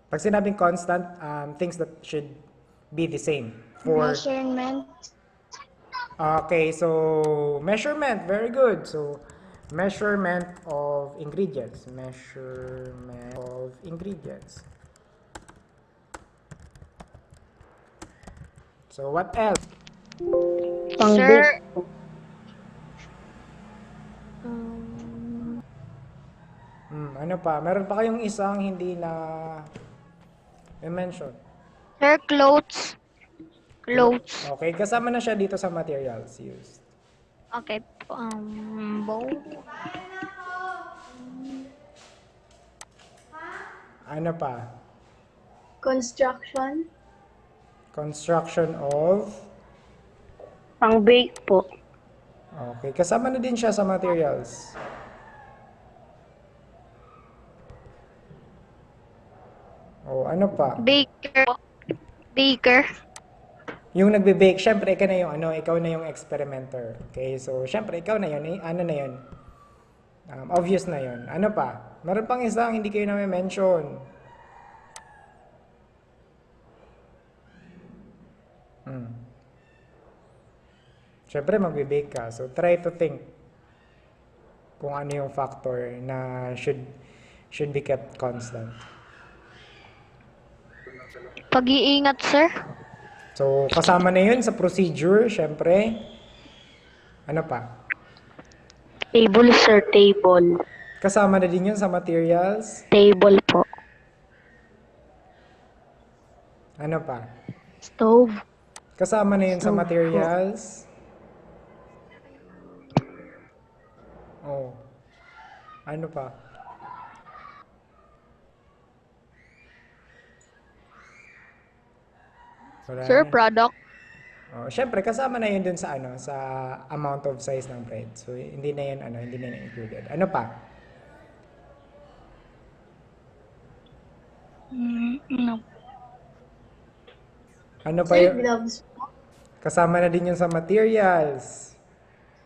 Pag sinabing constant, things that should be the same. Measurement. Okay, so measurement, very good. So measurement of ingredients. Measurement of ingredients. So what else? Pang-bake. Ano pa? Meron pa kayong isang hindi na i-mention? Sir, clothes. Clothes. Okay, kasama na siya dito sa materials used. Okay. Bow. Ano pa? Construction. Construction of? Pang-bake po. Okay, kasama na din siya sa materials. Ano pa? Baker. Baker. Yung nagbe-bake, syempre ikaw na yung ikaw na yung experimenter. Okay, so syempre ikaw na yun, ano na yun? Obvious na yun. Ano pa? Meron pang isang hindi kayo na mention. Syempre magbe-bake ka. So try to think. kung ano yung factor na should be kept constant. Pag-iingat, sir. So, kasama na yun sa procedure, syempre. Ano pa? Table, sir. Table. Kasama na din yun sa materials. Table po. Ano pa? Stove. Kasama na yun sa Stove po. materials. Oh. Ano pa? Wala Sir, na. product. Oh, syempre kasama na 'yun dun sa sa amount of size ng bread. So hindi na 'yan hindi na 'yan included. Ano pa? No. Ano pa Sir, yung gloves. kasama na din 'yun sa materials.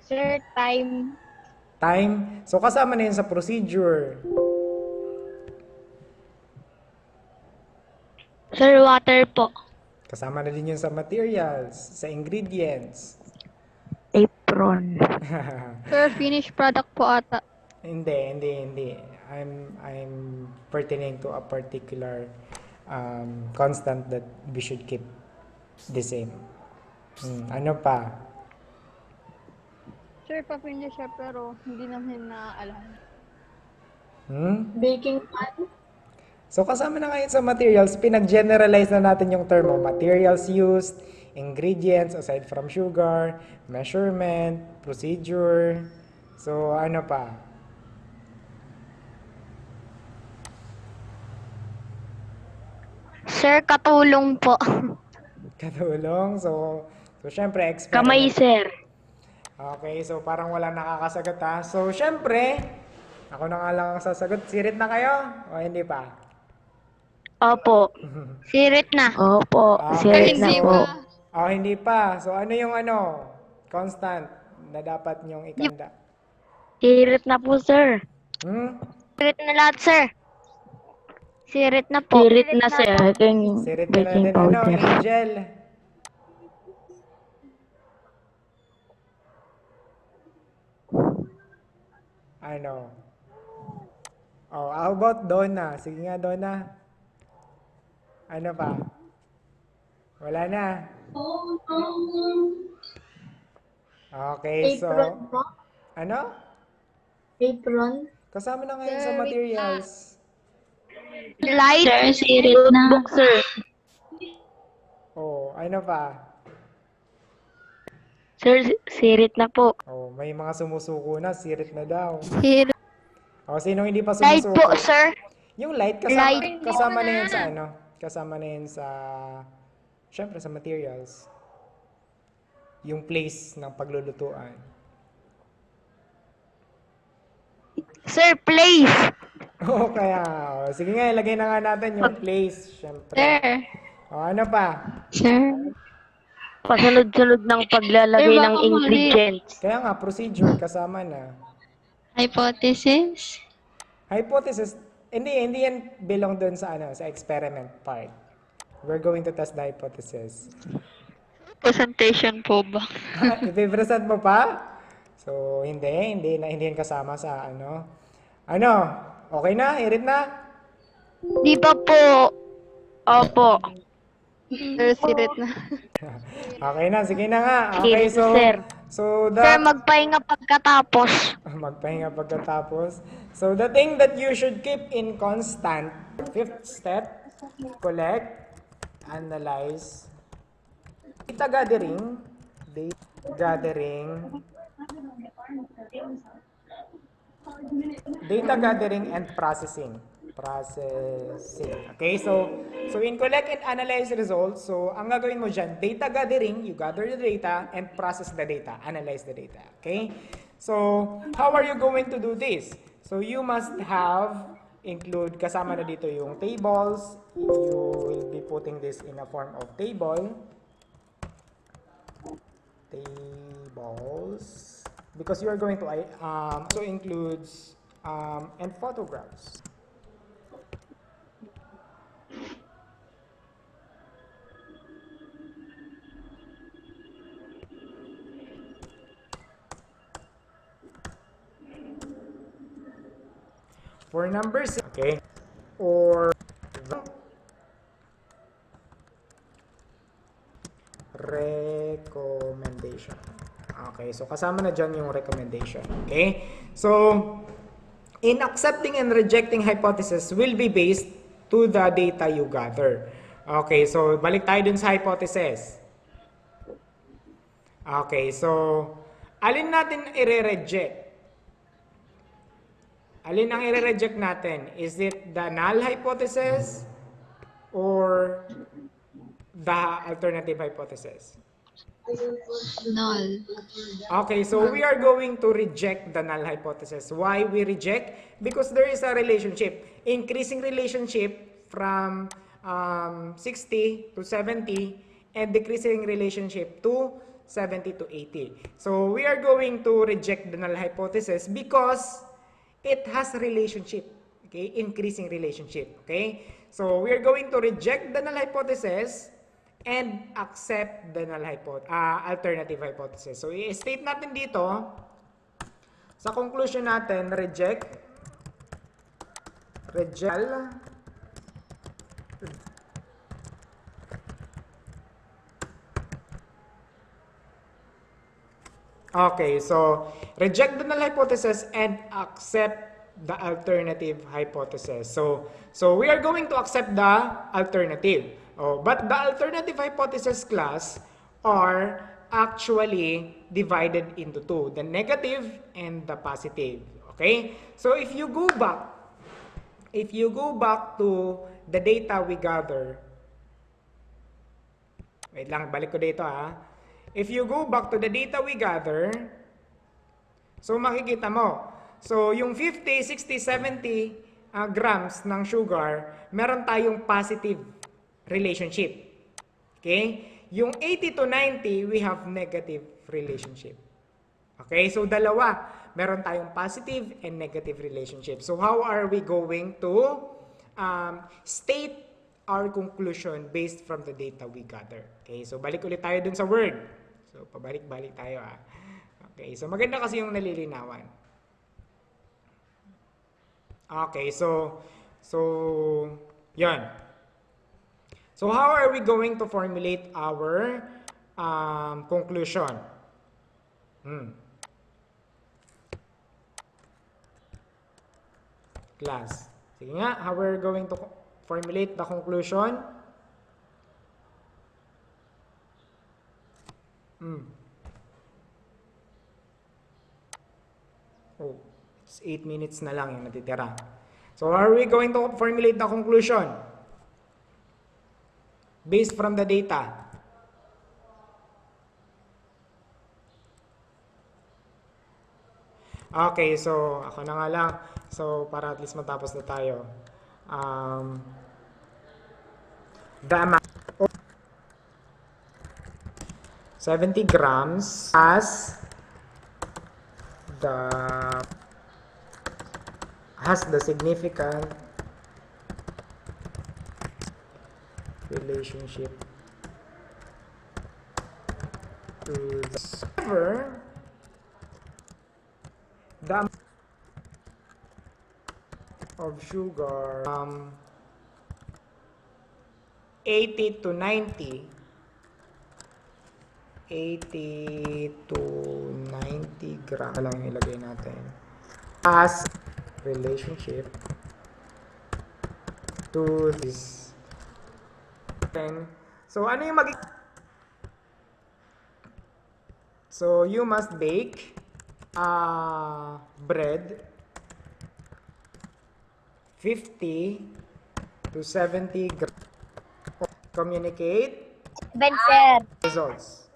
Sir, time. Time. So kasama na 'yun sa procedure. Sir, water po. Kasama na din 'yun sa materials, sa ingredients. Apron. Sir, finished product po ata. Hindi. I'm pertaining to a particular constant that we should keep the same. Ano pa? Sir, pa-finish siya pero hindi namin naaalam. Baking pan. So kasama na ngayon sa materials, pinag-generalize na natin yung term mo. Materials used, ingredients aside from sugar, measurement, procedure. So ano pa? Sir, katulong po. Katulong. So syempre, Kamay, experiment. sir. Okay, so parang wala nakakasagot ha. So syempre, ako na nga lang ang sasagot. Sirit na kayo? O hindi pa? Opo. Sirit na. Opo. Okay, Sirit na Hindi po. pa. Hindi pa. So ano yung constant na dapat nyong ikanda? Sirit na po, sir. Sirit na lahat, sir. Sirit na po. Sirit na, sir. Sirit ka na Baking din, powder. Angel. Oh, how about Donna? Sige nga, Donna. Ano pa? Wala na. Okay, so... Apron po. Ano? Apron. Kasama na ngayon sa Sir, wait materials. Light. Sir, sirit na. Notebook, sir. Oh, ano pa? Sir, sirit na po. Oh, may mga sumusuko na, sirit na daw. Sirit. Oh, sino hindi pa Light sumusuko? po, sir. Yung light Light. kasama na yun sa Kasama na yun sa syempre sa materials. Yung place ng paglulutuan. Sir, place. Oh, sige nga, ilagay na nga natin yung place, syempre. Sir. Oh, ano pa? Sir. Pasunod-sunod ng paglalagay Sir, ng baka mali. ingredients. Kaya nga, procedure kasama na. Hypothesis. Hypothesis, hindi yan belong dun sa sa experiment part. We're going to test the hypothesis. Presentation po ba? Ipipresent mo pa? So, hindi yan kasama sa okay na? Irit na? Di pa po. Opo. Sir, sirit na. Okay na, sige na nga. Okay, so... Sir. So, Sir, magpahinga pagkatapos. magpahinga pagkatapos. So, the thing that you should keep in constant, fifth step, collect, analyze, data gathering and processing. Okay, so in collect and analyze results, so ang gagawin mo dyan, data gathering, you gather the data and process the data, analyze the data. Okay, so how are you going to do this? So you must include, kasama na dito yung tables. You will be putting this in a form of tables, because you are going to also includes and photographs. For number 6, okay, or the recommendation. Okay, so kasama na dyan yung recommendation. Okay? So, in accepting and rejecting hypothesis will be based to the data you gather. Okay, so balik tayo dun sa hypothesis. Okay, so alin natin i-reject? Alin ang i-reject natin? Is it the null hypothesis or the alternative hypothesis? Null. Okay, so we are going to reject the null hypothesis. Why we reject? Because there is a relationship, increasing relationship from 60 to 70 and decreasing relationship to 70 to 80. So we are going to reject the null hypothesis because it has a relationship, okay? Increasing relationship, okay? So we are going to reject the null hypothesis and accept the null alternative hypothesis. So i-state natin dito, sa conclusion natin, reject, okay, so reject the null hypothesis and accept the alternative hypothesis. So we are going to accept the alternative. Oh, but the alternative hypothesis class are actually divided into two, the negative and the positive. Okay? So if you go back to the data we gather, wait lang, balik ko dito ha. If you go back to the data we gather, so makikita mo, so yung 50, 60, 70 grams ng sugar, meron tayong positive relationship. Okay? Yung 80 to 90, we have negative relationship. Okay? So dalawa, meron tayong positive and negative relationship. So how are we going to state our conclusion based from the data we gather? Okay? So balik ulit tayo dun sa word. So, pabalik-balik tayo Okay, so maganda kasi yung nalilinawan. Okay, so, yan. So, how are we going to formulate our conclusion? Class. Sige nga, how are we going to formulate the conclusion? Oh, it's 8 minutes na lang yung natitira. So, are we going to formulate the conclusion? Based from the data. Okay, so, ako na nga lang. So, para at least matapos na tayo. The amount of 70 grams has the significant relationship to the server. The amount of sugar 80 to 90 grams lang yung ilagay natin as relationship to this. So ano yung so you must bake bread 50 to 70 grams. Communicate results.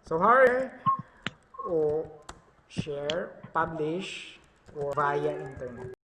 So how share, publish, or via internet.